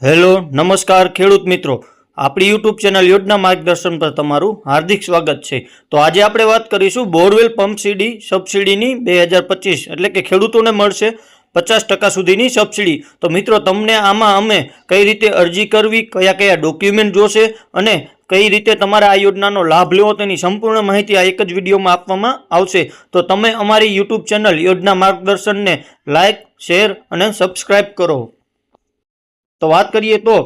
Hello નમસ્કાર ખેડૂત મિત્રો, આપણી યુટ્યુબ ચેનલ યોજના માર્ગદર્શન પર તમારું હાર્દિક સ્વાગત છે। તો આજે આપણે વાત કરીશું બોરવેલ પંપ સબસિડીની 2025 એટલે કે ખેડૂતોને મળશે 50% સુધીની સબસિડી। તો મિત્રો તમને આમાં અમે કઈ રીતે અરજી કરવી, કયા કયા ડોક્યુમેન્ટ જોશે અને કઈ રીતે તમારે આ યોજનાનો લાભ લેવો તેની સંપૂર્ણ માહિતી આ એક જ વિડીયોમાં આપવામાં આવશે। તો તમે અમારી યુટ્યુબ ચેનલ યોજના માર્ગદર્શનને લાઇક, શેર અને સબસ્ક્રાઇબ કરો। તો વાત કરીએ તો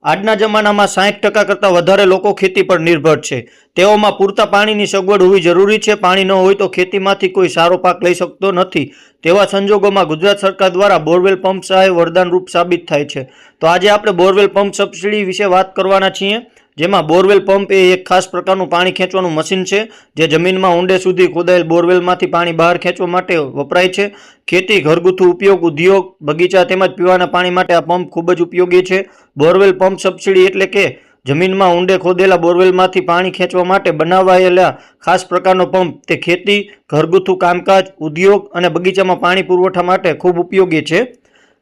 આજના જમાનામાં 60% કરતાં વધારે લોકો ખેતી પર નિર્ભર છે। તેઓમાં પૂરતા પાણીની સગવડ હોવી જરૂરી છે। પાણી ન હોય તો ખેતીમાંથી કોઈ સારો પાક લઈ શકતો નથી। તેવા સંજોગોમાં ગુજરાત સરકાર દ્વારા બોરવેલ પંપ સહાય વરદાનરૂપ સાબિત થાય છે। તો આજે આપણે બોરવેલ પંપ સબસિડી વિશે વાત કરવાના છીએ, જેમાં બોરવેલ પંપ એ એક ખાસ પ્રકારનું પાણી ખેંચવાનું મશીન છે જે જમીનમાં ઊંડે સુધી ખોદાયેલ બોરવેલમાંથી પાણી બહાર ખેંચવા માટે વપરાય છે। ખેતી, ઘરગથ્થુ ઉપયોગ, ઉદ્યોગ, બગીચા તેમજ પીવાના પાણી માટે આ પંપ ખૂબ જ ઉપયોગી છે। બોરવેલ પંપ સબસિડી એટલે કે જમીનમાં ઊંડે ખોદેલા બોરવેલમાંથી પાણી ખેંચવા માટે બનાવાયેલા ખાસ પ્રકારનો પંપ। તે ખેતી, ઘરગથ્થુ કામકાજ, ઉદ્યોગ અને બગીચામાં પાણી પુરવઠા માટે ખૂબ ઉપયોગી છે।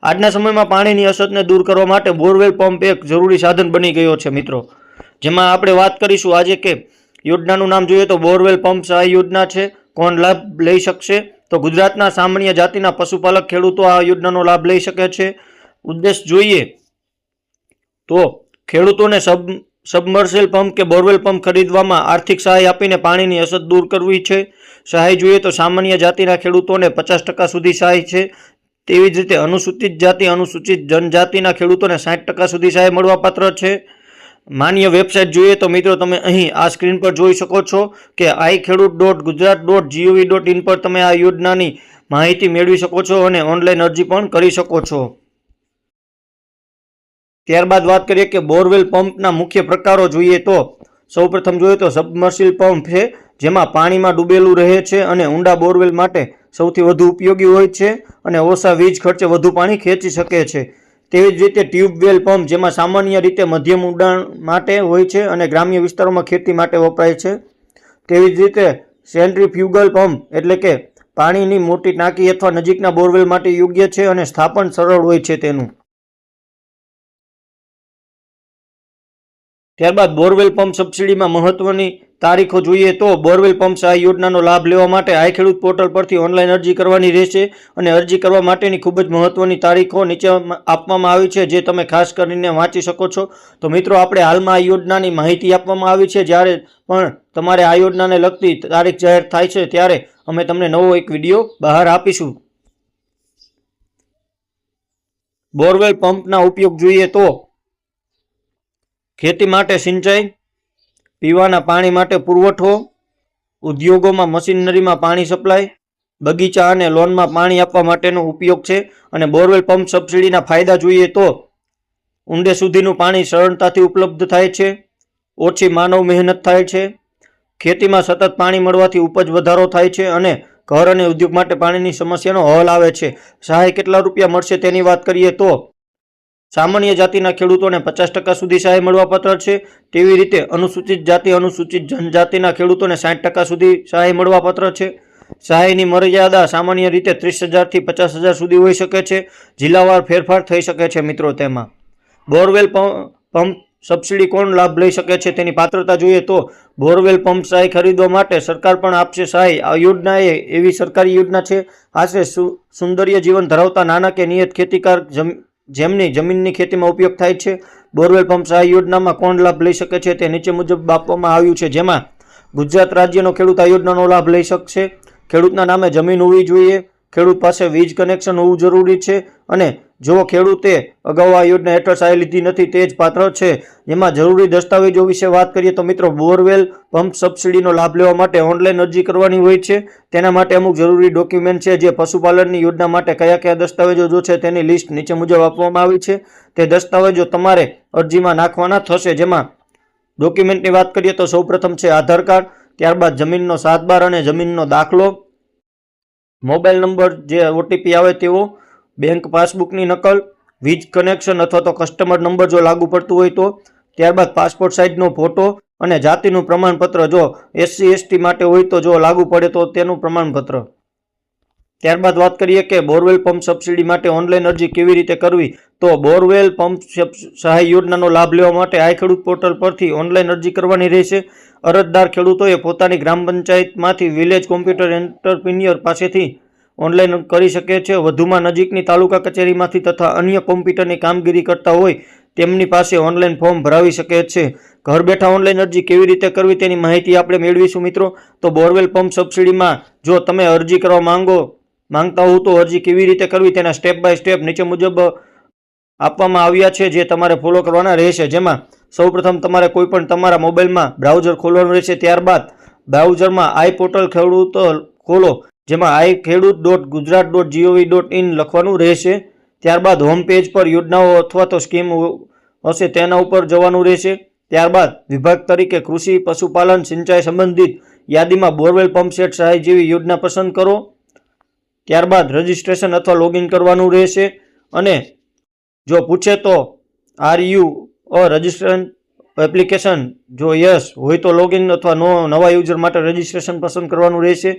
આજના સમયમાં પાણીની અછતને દૂર કરવા માટે બોરવેલ પંપ એક જરૂરી સાધન બની ગયો છે મિત્રો, જેમાં આપણે વાત કરીશું આજે કે યોજનાનું નામ જોઈએ તો બોરવેલ પંપ સહાય યોજના છે। કોણ લાભ લઈ શકશે? તો ગુજરાતના સામાન્ય જાતિના પશુપાલક ખેડૂતો આ યોજનાનો લાભ લઈ શકે છે। ઉદ્દેશ જોઈએ તો ખેડૂતોને સબમર્સિબલ પંપ કે બોરવેલ પંપ ખરીદવામાં આર્થિક સહાય આપીને પાણીની અછત દૂર કરવી છે। સહાય જોઈએ તો સામાન્ય જાતિના ખેડૂતોને 50% સુધી સહાય છે। તેવી જ રીતે અનુસૂચિત જાતિ, અનુસૂચિત જનજાતિના ખેડૂતોને 60% સુધી સહાય મળવાપાત્ર છે। માન્ય વેબસાઇટ જોઈએ તો મિત્રો તમે અહીં આ સ્ક્રીન પર જોઈ શકો છો કે iKhedoot.gujarat.gov.in પર તમે આ યોજનાની માહિતી મેળવી શકો છો અને ઓનલાઈન અરજી પણ કરી શકો છો। ત્યારબાદ વાત કરીએ કે બોરવેલ પંપના મુખ્ય પ્રકારો જોઈએ તો સૌપ્રથમ જોઈએ તો સબમર્સિબલ પંપ છે, જેમાં પાણીમાં ડૂબેલું રહે છે અને ઊંડા બોરવેલ માટે સૌથી વધુ ઉપયોગી હોય છે અને ઓછા વીજ ખર્ચે વધુ પાણી ખેંચી શકે છે। તેવી જ રીતે ટ્યુબવેલ પંપ, જેમાં સામાન્ય રીતે મધ્યમ ઊંડાણ માટે હોય છે અને ગ્રામ્ય વિસ્તારોમાં ખેતી માટે વપરાય છે। તેવી જ રીતે સેન્ટ્રીફ્યુગલ પંપ એટલે કે પાણીની મોટી ટાંકી અથવા નજીકના બોરવેલ માટે યોગ્ય છે અને સ્થાપન સરળ હોય છે તેનું। ત્યારબાદ બોરવેલ પંપ સબસિડીમાં મહત્વની તારીખો જોઈએ તો બોરવેલ પંપ સહાય યોજનાનો લાભ લેવા માટે iKhedoot પોર્ટલ પરથી ઓનલાઈન અરજી કરવાની રહેશે અને અરજી કરવા માટેની ખૂબ જ મહત્વની તારીખો નીચે આપવામાં આવી છે, જે તમે ખાસ કરીને વાંચી શકો છો। તો મિત્રો આપણે હાલમાં આ યોજનાની માહિતી આપવામાં આવી છે। જ્યારે પણ તમારે આ યોજનાને લગતી તારીખ જાહેર થાય છે ત્યારે અમે તમને નવો એક વિડીયો બહાર આપીશું। બોરવેલ પંપના ઉપયોગ જોઈએ તો ખેતી માટે સિંચાઈ, પીવાના પાણી માટે પુરવઠો, ઉદ્યોગોમાં મશીનરીમાં પાણી સપ્લાય, બગીચા અને લોનમાં પાણી આપવા માટેનો ઉપયોગ છે। અને બોરવેલ પંપ સબસિડીના ફાયદા જોઈએ તો ઊંડે સુધીનું પાણી સરળતાથી ઉપલબ્ધ થાય છે, ઓછી માનવ મહેનત થાય છે, ખેતીમાં સતત પાણી મળવાથી ઉપજ વધારો થાય છે અને ઘર અને ઉદ્યોગ માટે પાણીની સમસ્યાનો હલ આવે છે। સહાય કેટલા રૂપિયા મળશે તેની વાત કરીએ તો સામાન્ય જાતિના ખેડૂતોને 50% સુધી સહાય મળવાપાત્ર છે। તેવી રીતે અનુસૂચિત જાતિ, અનુસૂચિત જનજાતિના ખેડૂતોને 60% સુધી સહાય મળવાપાત્ર છે। સહાયની મર્યાદા સામાન્ય રીતે 30,000 થી 50,000 સુધી હોઈ શકે છે। જિલ્લાવાર ફેરફાર થઈ શકે છે મિત્રો તેમાં। બોરવેલ પંપ સબસિડી કોણ લાભ લઈ શકે છે તેની પાત્રતા જોઈએ તો બોરવેલ પંપ સહાય ખરીદવા માટે સરકાર પણ આપશે સહાય। આ યોજના એ એવી સરકારી યોજના છે આશરે સુંદર્ય જીવન ધરાવતા નાના કે નિયત ખેતીકાર જેમની જમીનની ખેતીમાં ઉપયોગ થાય છે। બોરવેલ પંપ સહાય યોજનામાં કોણ લાભ લઈ શકે છે તે નીચે મુજબ આપવામાં આવ્યું છે, જેમાં ગુજરાત રાજ્યનો ખેડૂત આ યોજનાનો લાભ લઈ શકશે। ખેડૂતના નામે જમીન હોવી જોઈએ, ખેડૂત પાસે વીજ કનેક્શન હોવું જરૂરી છે અને જો ખેડૂતે અગાઉ આ યોજના હેઠળ સહાય લીધી નથી તે જ પાત્ર છે। જેમાં જરૂરી દસ્તાવેજો વિશે વાત કરીએ તો મિત્રો બોરવેલ પંપ સબસિડીનો લાભ લેવા માટે ઓનલાઈન અરજી કરવાની હોય છે। તેના માટે અમુક જરૂરી ડોક્યુમેન્ટ છે, જે પશુપાલનની યોજના માટે કયા કયા દસ્તાવેજો જો છે તેની લિસ્ટ નીચે મુજબ આપવામાં આવી છે। તે દસ્તાવેજો તમારે અરજીમાં નાખવાના થશે। જેમાં ડોક્યુમેન્ટની વાત કરીએ તો સૌપ્રથમ છે આધાર કાર્ડ, ત્યારબાદ જમીનનો 7/12 અને જમીનનો દાખલો, મોબાઈલ નંબર જે ઓટીપી આવે તેવો, બેંક પાસબુકની નકલ, વીજ કનેક્શન અથવા તો કસ્ટમર નંબર જો લાગુ પડતું હોય તો, ત્યારબાદ પાસપોર્ટ સાઇઝનો ફોટો અને જાતિનું પ્રમાણપત્ર જો SC ST માટે હોય તો જો લાગુ પડે તો તેનું પ્રમાણપત્ર। ત્યારબાદ વાત કરીએ કે બોરવેલ પંપ સબસિડી માટે ઓનલાઈન અરજી કેવી રીતે કરવી, તો બોરવેલ પંપ સહાય યોજનાનો લાભ લેવા માટે આ ખેડૂત પોર્ટલ પરથી ઓનલાઈન અરજી કરવાની રહેશે. અરજદાર ખેડૂતોએ પોતાની ગ્રામ પંચાયતમાંથી વિલેજ કોમ્પ્યુટર એન્ટરપ્રિન્યોર પાસેથી ઓનલાઈન કરી શકે છે. વધુમાં નજીકની તાલુકા કચેરીમાંથી તથા અન્ય કોમ્પ્યુટરની કામગીરી કરતા હોય તેમની પાસે ઓનલાઈન ફોર્મ ભરાવી શકે છે. ઘર બેઠા ઓનલાઈન અરજી કેવી રીતે કરવી તેની માહિતી આપણે મેળવીશું મિત્રો. તો બોરવેલ પંપ સબસિડીમાં જો તમે અરજી કરવા માંગતા હો તો અરજી કેવી રીતે કરવી તેના સ્ટેપ બાય સ્ટેપ નીચે મુજબ આપવામાં આવ્યા છે, જે તમારે ફોલો કરવાના રહેશે. જેમાં સૌપ્રથમ તમારે કોઈ પણ તમારા મોબાઈલમાં બ્રાઉઝર ખોલવાનું રહેશે. ત્યારબાદ બ્રાઉઝરમાં આઈ પોર્ટલ ખેડૂત ખોલો, જેમાં iKheduત.gujarat.gov.in લખવાનું રહેશે. ત્યારબાદ હોમ પેજ પર યોજનાઓ અથવા તો સ્કીમ હશે તેના ઉપર જવાનું રહેશે. ત્યારબાદ વિભાગ તરીકે કૃષિ, પશુપાલન, સિંચાઈ સંબંધિત યાદીમાં બોરવેલ પંપ સેટ સહાય જેવી યોજના પસંદ કરો. ત્યારબાદ રજિસ્ટ્રેશન અથવા લોગિન કરવાનું રહેશે. અને જો પૂછે તો are you a registration application, જો યસ હોય તો લોગિન અથવા નવા યુઝર માટે રજિસ્ટ્રેશન પસંદ કરવાનું રહેશે.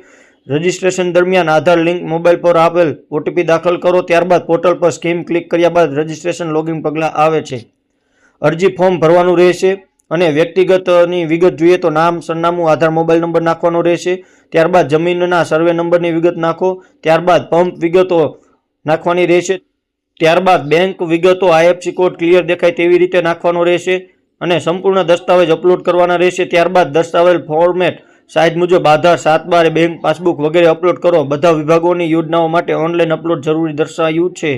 રજિસ્ટ્રેશન દરમિયાન આધાર લિંક મોબાઈલ પર આપેલ ઓટીપી દાખલ કરો. ત્યારબાદ પોર્ટલ પર સ્કીમ ક્લિક કર્યા બાદ રજિસ્ટ્રેશન લોગિન પગલાં આવે છે. અરજી ફોર્મ ભરવાનું રહેશે અને વ્યક્તિગતની વિગત જોઈએ તો નામ, સરનામું, આધાર, મોબાઈલ નંબર નાખવાનો રહેશે. ત્યારબાદ જમીનના સર્વે નંબરની વિગત નાખો. ત્યારબાદ પંપ વિગતો નાખવાની રહેશે. ત્યારબાદ બેંક વિગતો, આઈએફસી કોડ ક્લિયર દેખાય તેવી રીતે નાખવાનો રહેશે અને સંપૂર્ણ દસ્તાવેજ અપલોડ કરવાના રહેશે. ત્યારબાદ દસ્તાવેજ ફોર્મેટ સાઇઝ મુજબ આધાર, 7/12, બેંક પાસબુક વગેરે અપલોડ કરો. બધા વિભાગોની યોજનાઓ માટે ઓનલાઈન અપલોડ જરૂરી દર્શાવ્યું છે,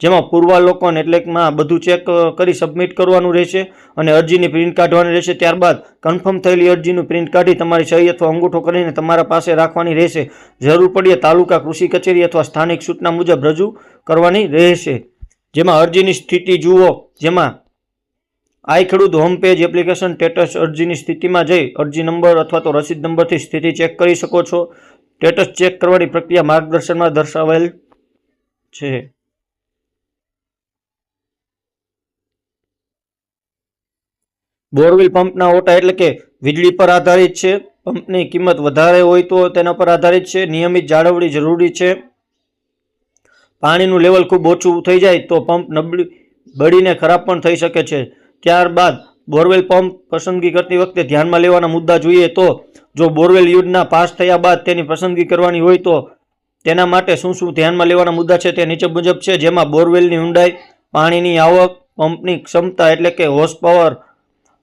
જેમાં પૂર્વાવલોકન એટલે બધું ચેક કરી સબમિટ કરવાનું રહેશે અને અરજીની પ્રિન્ટ કાઢવાની રહેશે. ત્યારબાદ કન્ફર્મ થયેલી અરજીનું પ્રિન્ટ કાઢી તમારી સહી અથવા અંગૂઠો કરીને તમારા પાસે રાખવાની રહેશે. જરૂર પડે તાલુકા કૃષિ કચેરી અથવા સ્થાનિક સૂચના મુજબ રજૂ કરવાની રહેશે. જેમાં અરજીની સ્થિતિ જુઓ, જેમાં આઈ ખેડૂત હોમ પેજ એપ્લિકેશન સ્ટેટસ અરજીની સ્થિતિમાં જઈ અરજી નંબર અથવા તો રસીદ નંબરથી સ્થિતિ ચેક કરી શકો છો. સ્ટેટસ ચેક કરવાની પ્રક્રિયા માર્ગદર્શનમાં દર્શાવેલ છે. બોરવેલ પંપના ઓટા એટલે કે વીજળી પર આધારિત છે. પંપની કિંમત વધારે હોય તો તેના પર આધારિત છે. નિયમિત જાળવણી જરૂરી છે. પાણીનું લેવલ ખૂબ ઓછું થઈ જાય તો પંપ બળીને ખરાબ પણ થઈ શકે છે. ત્યારબાદ બોરવેલ પંપ પસંદગી કરતી વખતે ધ્યાનમાં લેવાના મુદ્દા જોઈએ તો જો બોરવેલ યોજના પાસ થયા બાદ તેની પસંદગી કરવાની હોય તો તેના માટે શું ધ્યાનમાં લેવાના મુદ્દા છે તે નીચે મુજબ છે. જેમાં બોરવેલની ઊંડાઈ, પાણીની આવક, પંપની ક્ષમતા એટલે કે હોર્સ પાવર,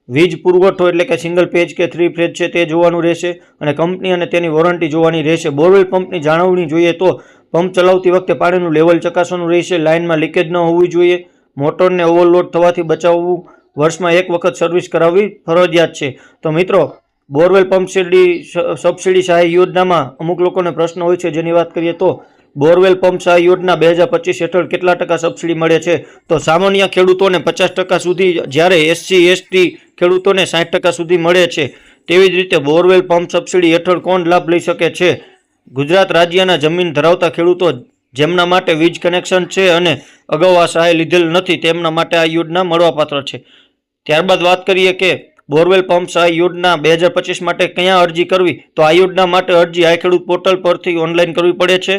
વીજ પુરવઠો એટલે કે સિંગલ પેજ કે 3 ફેજ છે તે જોવાનું રહેશે અને કંપની અને તેની વોરંટી જોવાની રહેશે. બોરવેલ પંપની જાળવણી જોઈએ તો પંપ ચલાવતી વખતે પાણીનું લેવલ ચકાસવાનું રહેશે. લાઇનમાં લીકેજ ન હોવી જોઈએ. મોટરને ઓવરલોડ થવાથી બચાવવું. વર્ષમાં 1 વખત સર્વિસ કરાવવી ફરજિયાત છે. તો મિત્રો, બોરવેલ પંપ સબસિડી સહાય યોજનામાં અમુક લોકોને પ્રશ્ન હોય છે, જેની વાત કરીએ તો બોરવેલ પંપ સહાય યોજના 2025 હેઠળ કેટલા ટકા સબસિડી મળે છે? તો સામાન્ય ખેડૂતોને 50% સુધી, જ્યારે SC/ST ખેડૂતોને 60% સુધી મળે છે. તેવી જ રીતે બોરવેલ પંપ સબસિડી હેઠળ કોણ લાભ લઈ શકે છે? ગુજરાત રાજ્યના જમીન ધરાવતા ખેડૂતો જેમના માટે વીજ કનેક્શન છે અને અગાઉ આ સહાય લીધેલ નથી તેમના માટે આ યોજના મળવાપાત્ર છે. ત્યારબાદ વાત કરીએ કે બોરવેલ પંપ સહાય યોજના 2025 માટે ક્યાં અરજી કરવી, તો આ યોજના માટે અરજી આઈ ખેડૂત પોર્ટલ પરથી ઓનલાઈન કરવી પડે છે.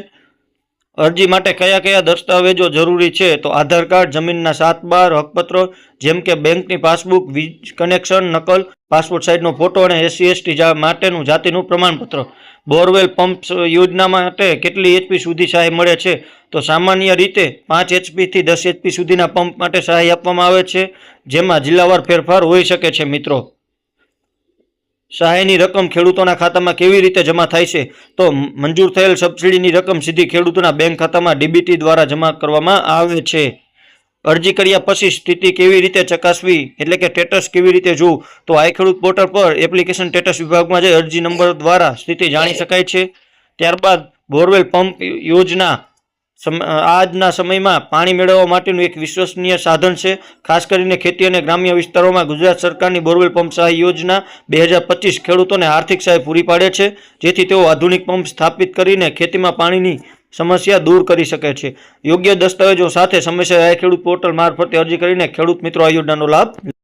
અરજી માટે કયા કયા દસ્તાવેજો જરૂરી છે? તો આધાર કાર્ડ, જમીનના 7/12 હકપત્રો જેમ કે બેંકની પાસબુક, વીજ કનેક્શન નકલ, પાસપોર્ટ સાઇઝનો ફોટો અને SC/ST માટેનું જાતિનું પ્રમાણપત્ર. બોરવેલ પંપ યોજના માટે કેટલી HP સુધી સહાય મળે છે? તો સામાન્ય રીતે 5 HP થી 10 HP સુધીના પંપ માટે સહાય આપવામાં આવે છે, જેમાં જિલ્લાવાર ફેરફાર હોઈ શકે છે. મિત્રો, સહાયની રકમ ખેડૂતોના ખાતામાં કેવી રીતે જમા થાય છે? તો મંજૂર થયેલ સબસિડીની રકમ સીધી ખેડૂતોના બેંક ખાતામાં DBT દ્વારા જમા કરવામાં આવે છે. અરજી કર્યા પછી સ્થિતિ કેવી રીતે ચકાસવી એટલે કે સ્ટેટસ કેવી રીતે જોવું? તો આઈ ખેડૂત પોર્ટલ પર એપ્લિકેશન સ્ટેટસ વિભાગમાં જઈ અરજી નંબર દ્વારા સ્થિતિ જાણી શકાય છે. ત્યારબાદ બોરવેલ પંપ યોજના આજના સમયમાં પાણી મેળવવા માટેનું એક વિશ્વસનીય સાધન છે. ખાસ કરીને ખેતી અને ગ્રામ્ય વિસ્તારોમાં ગુજરાત સરકારની બોરવેલ પંપ સહાય યોજના 2025 ખેડૂતોને આર્થિક સહાય પૂરી પાડે છે, જેથી તેઓ આધુનિક પંપ સ્થાપિત કરીને ખેતીમાં પાણીની સમસ્યા દૂર કરી શકે છે. યોગ્ય દસ્તાવેજો સાથે સમયસર આઈ ખેડૂત પોર્ટલ મારફતે અરજી કરીને ખેડૂત મિત્રો આ યોજનાનો લાભ